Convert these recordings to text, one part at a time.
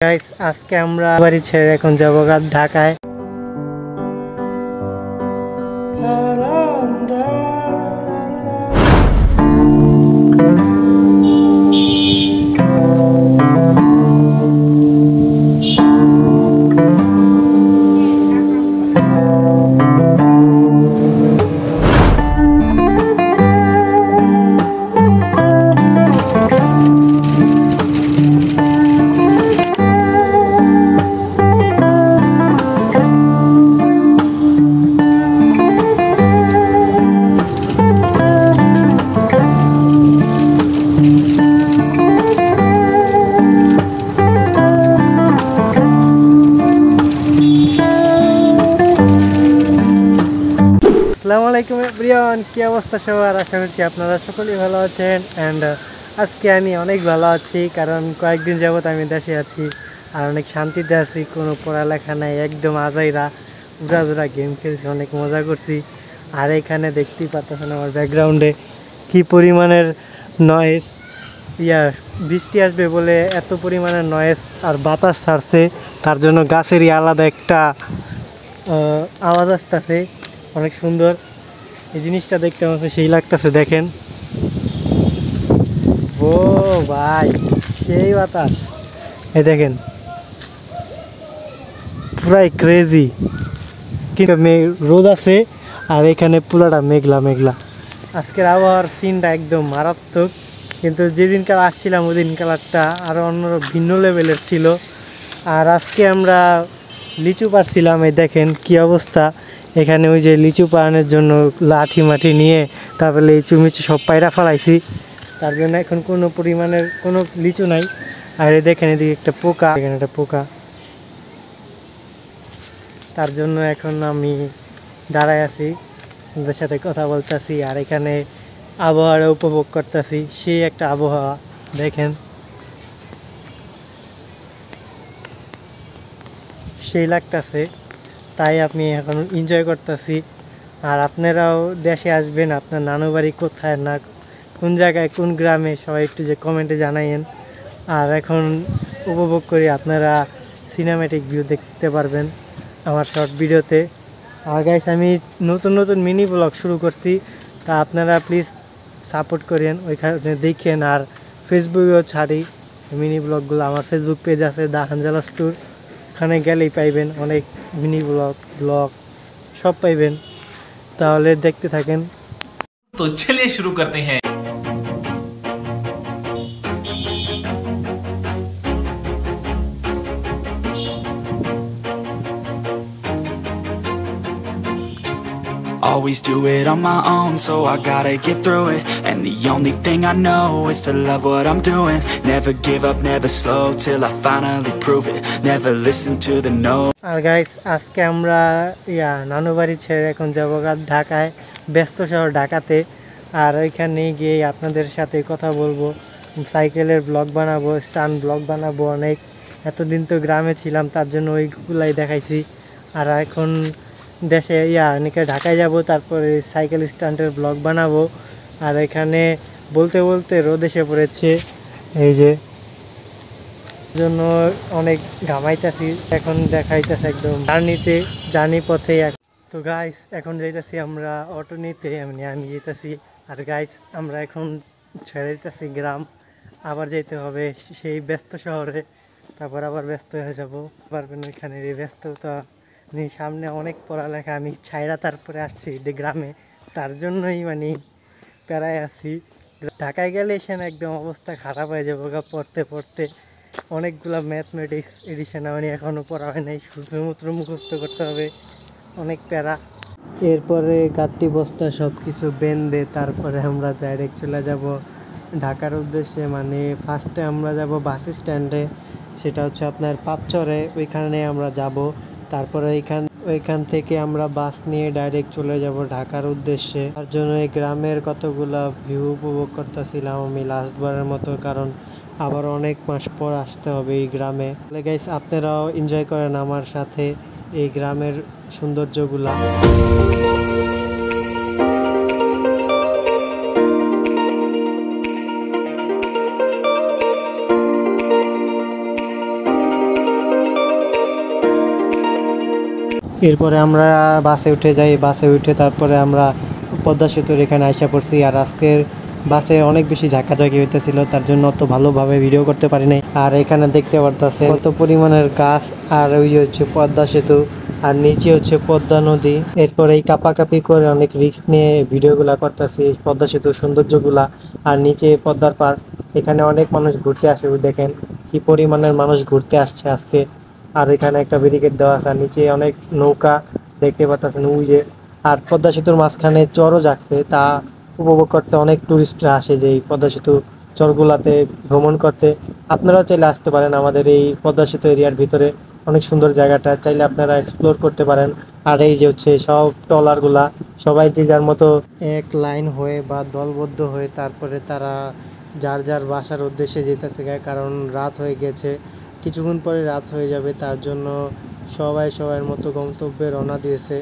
Guys আজকে আমরা বাড়ি ছেড়ে এখন যাবো ঢাকায়। আসসালামু আলাইকুম এভরিওয়ান, কি অবস্থা সবার? আশা করছি আপনারা সকলেই ভালো আছেন। অ্যান্ড আজকে আমি অনেক ভালো আছি, কারণ কয়েকদিন যাবত আমি দেশে আছি আর অনেক শান্তিতে আছি। কোনো পড়ালেখা নাই, একদম আজাইরা উড়া গেম খেলছি, অনেক মজা করছি। আর এখানে দেখতেই পাচ্ছেন আমার ব্যাকগ্রাউন্ডে কি পরিমাণের নয়েজ। বৃষ্টি আসবে বলে এত পরিমাণের নয়েজ আর বাতাস ছাড়ছে, তার জন্য গাছেরই আলাদা একটা আওয়াজ আসতেছে, অনেক সুন্দর। এই জিনিসটা দেখতে আমার সেই লাগতেছে, দেখেন। ও ভাই, সেই বাতাস, এই দেখেন, পুরাই ক্রেজি। কিন্তু রোদ আছে আর এখানে পুরাটা মেঘলা মেঘলা। আজকের আবহাওয়ার সিনটা একদম মারাত্মক, কিন্তু যেদিনকার আসছিলাম ওই দিন কালারটা আরও অন্য ভিন্ন লেভেলের ছিল। আর আজকে আমরা লিচু পাড়ছিলাম, এই দেখেন কি অবস্থা। এখানে ওই যে লিচু পাড়ানোর জন্য লাঠি মাটি নিয়ে তারপরে লিচু মিচু সব পায়রা ফেলাইছি, তার জন্য এখন কোনো পরিমাণের কোনো লিচু নাই। আর এই দেখেন এদিকে একটা পোকা, এখানে একটা পোকা, তার জন্য এখন আমি দাঁড়ায় আছি, ওদের সাথে কথা বলতেছি আর এখানে আবহাওয়াটা উপভোগ করতেছি। সেই একটা আবহাওয়া দেখেন, সেই লাগতেছে, তাই আমি এখন এনজয় করতেছি। আর আপনারাও দেশে আসবেন, আপনার নানু বাড়ি কোথায়, না কোন জায়গায়, কোন গ্রামে, সবাই একটু যে কমেন্টে জানাইন। আর এখন উপভোগ করি, আপনারা সিনেম্যাটিক ভিউ দেখতে পারবেন আমার শর্ট ভিডিওতে। আর গাইস, আমি নতুন মিনি ব্লগ শুরু করছি, তা আপনারা প্লিজ সাপোর্ট করেন, ওইখানে দেখেন। আর ফেসবুকেও ছাড়ি মিনি ব্লগগুলো, আমার ফেসবুক পেজ আছে দ্য হানজালা স্টোর, ওখানে গেলেই পাইবেন অনেক মিনি ব্লগ সব পাইবেন। তাহলে দেখতে থাকেন। তো চলিए शुरू करते हैं। Always do it on my own, so I gotta get through it. And the only thing I know is to love what I'm doing. Never give up, never slow, till I finally prove it. Never listen to the no. আর guys, আজকে আমরা নানু বাড়ি ছেড়ে এখন যাবো ঢাকায়, ব্যস্ত শহর ঢাকাতে। আর ওইখানে গিয়ে আপনাদের সাথে কথা বলবো, সাইকেলের ব্লগ বানাবো, স্টান ব্লগ বানাবো অনেক। এতদিন তো গ্রামে ছিলাম, তার জন্য ওইগুলাই দেখাইছি। আর এখন দেশে অনেকে ঢাকায় যাব, তারপরে সাইকেল স্ট্যান্ডের ব্লগ বানাবো। আর এখানে বলতে বলতে রোদ এসে পড়েছে, এই যে জন্য অনেক ঘামাইতেছি। এখন দেখাইতেছে একদম জার্নি পথে। তো গাইস, এখন যাইতেছি আমরা অটো নিতে, আমি যেতেছি। আর গাইস, আমরা এখন ছেড়ে দিতেছি গ্রাম, আবার যেতে হবে সেই ব্যস্ত শহরে, তারপর আবার ব্যস্ত হয়ে যাবো পারবেন ওইখানে ব্যস্ততা। সামনে অনেক পড়ালেখা, আমি ছাইরা তারপরে আসছি গ্রামে, তার জন্যই প্যারায় আছি। ঢাকায় গেলে এখানে একদম অবস্থা খারাপ হয়ে যাবো পড়তে পড়তে। অনেকগুলা ম্যাথমেটিক্স এডিশন এখনও পড়া হয় নাই, শুধুমাত্র মুখস্থ করতে হবে, অনেক প্যারা। এরপরে গাড়ি বস্তা সব কিছু বেঁধে তারপরে আমরা ডাইরেক্ট চলে যাব ঢাকার উদ্দেশ্যে। ফার্স্টে আমরা যাব বাস স্ট্যান্ডে, সেটা হচ্ছে আপনার পাঁচচরে, ওইখানে আমরা যাব। তারপরে ওইখান থেকে আমরা বাস নিয়ে ডাইরেক্ট চলে যাব ঢাকার উদ্দেশ্যে। তার জন্য এই গ্রামের কতগুলা ভিউ উপভোগ করতেছিলাম আমি লাস্টবারের মতো, কারণ আবার অনেক মাস পর আসতে হবে এই গ্রামে। গাইস, আপনারাও এনজয় করেন আমার সাথে এই গ্রামের সৌন্দর্যগুলা। এরপরে আমরা বাসে উঠে যাই, বাসে উঠে তারপরে আমরা পদ্মা সেতুর এখানে আইসা পড়ছি। আর আজকের বাসে অনেক বেশি ঝাঁকাঝাঁকি হইতেছিল, তার জন্য অত ভালোভাবে ভিডিও করতে পারি নাই। আর এখানে দেখতে পারতেছে কত পরিমাণের গাছ, আর ওই যে হচ্ছে পদ্মা সেতু, আর নিচে হচ্ছে পদ্মা নদী। এরপরে এই কাপাকাপি করে অনেক রিস্ক নিয়ে ভিডিওগুলা করতেছি পদ্মা সেতুর সৌন্দর্যগুলা। আর নিচে পদ্মার পার, এখানে অনেক মানুষ ঘুরতে আসে, দেখেন কি পরিমাণের মানুষ ঘুরতে আসছে আজকে। আর এখানে একটা ব্যারিকেড দেওয়া আছে, আর নিচে অনেক নৌকা দেখতে পাচ্ছেন ওই যে। আর পদ্মা সেতুর মাঝখানে চরও জাগছে, তা উপভোগ করতে অনেক টুরিস্টরা আসে যে এই পদ্মা সেতু চরগুলাতে ভ্রমণ করতে। আপনারাও চাইলে আসতে পারেন আমাদের এই পদ্মা সেতু এরিয়ার ভিতরে, অনেক সুন্দর জায়গাটা, চাইলে আপনারা এক্সপ্লোর করতে পারেন। আর এই যে হচ্ছে সব ট্রলারগুলা সবাই যে যার মতো এক লাইন হয়ে বা দলবদ্ধ হয়ে তারপরে তারা যার যার বাসার উদ্দেশ্যে যেতেছে, কারণ রাত হয়ে গেছে, কিছুক্ষণ পরে রাত হয়ে যাবে, তার জন্য সবাই সবার মতো গন্তব্যে রওনা দিয়েছে।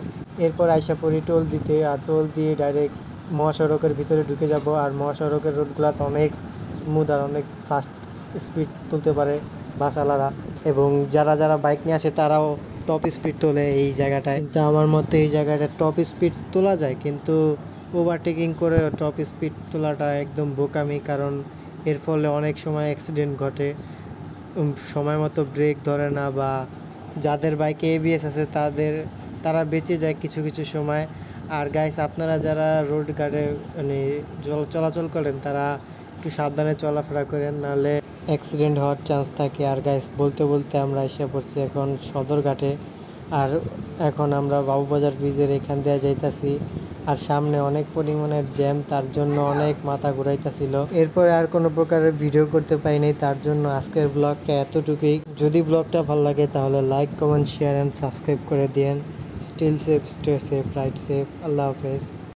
এরপর আইসা পড়ি টোল দিতে, আর টোল দিয়ে ডাইরেক্ট মহাসড়কের ভিতরে ঢুকে যাব। আর মহাসড়কের রোডগুলোতে অনেক স্মুথ আর অনেক ফাস্ট স্পিড তুলতে পারে বাসওয়ালারা, এবং যারা যারা বাইক নিয়ে আসে তারাও টপ স্পিড তোলে এই জায়গাটায়। কিন্তু আমার মতে এই জায়গাটা টপ স্পিড তোলা যায়, কিন্তু ওভারটেকিং করে টপ স্পিড তোলাটা একদম বোকামি, কারণ এর ফলে অনেক সময় অ্যাক্সিডেন্ট ঘটে, সময় মতো ব্রেক ধরে না, বা যাদের বাইকে এবিএস আছে তারা বেঁচে যায় কিছু কিছু সময়। আর গাইস, আপনারা যারা রোড গার্ডে মানে চলাচল করেন তারা একটু সাবধানে চলাফেরা করেন, নাহলে অ্যাক্সিডেন্ট হওয়ার চান্স থাকে। আর গাইস, বলতে বলতে আমরা এসে পড়ছি এখন সদরঘাটে। আর এখন আমরা বাবুবাজার ব্রিজের এখান দিয়ে যাইতাছি, আর সামনে অনেক পরিমাণের জ্যাম, তার জন্য অনেক মাথা ঘুরাইতেছিল। এরপরে আর কোনো প্রকারের ভিডিও করতে পাই নাই, তার জন্য আজকের ব্লগটা এতটুকুই। যদি ব্লগটা ভালো লাগে তাহলে like, comment, share and subscribe করে দিয়েন। Still safe, stay safe, right safe. আল্লাহ হাফেজ।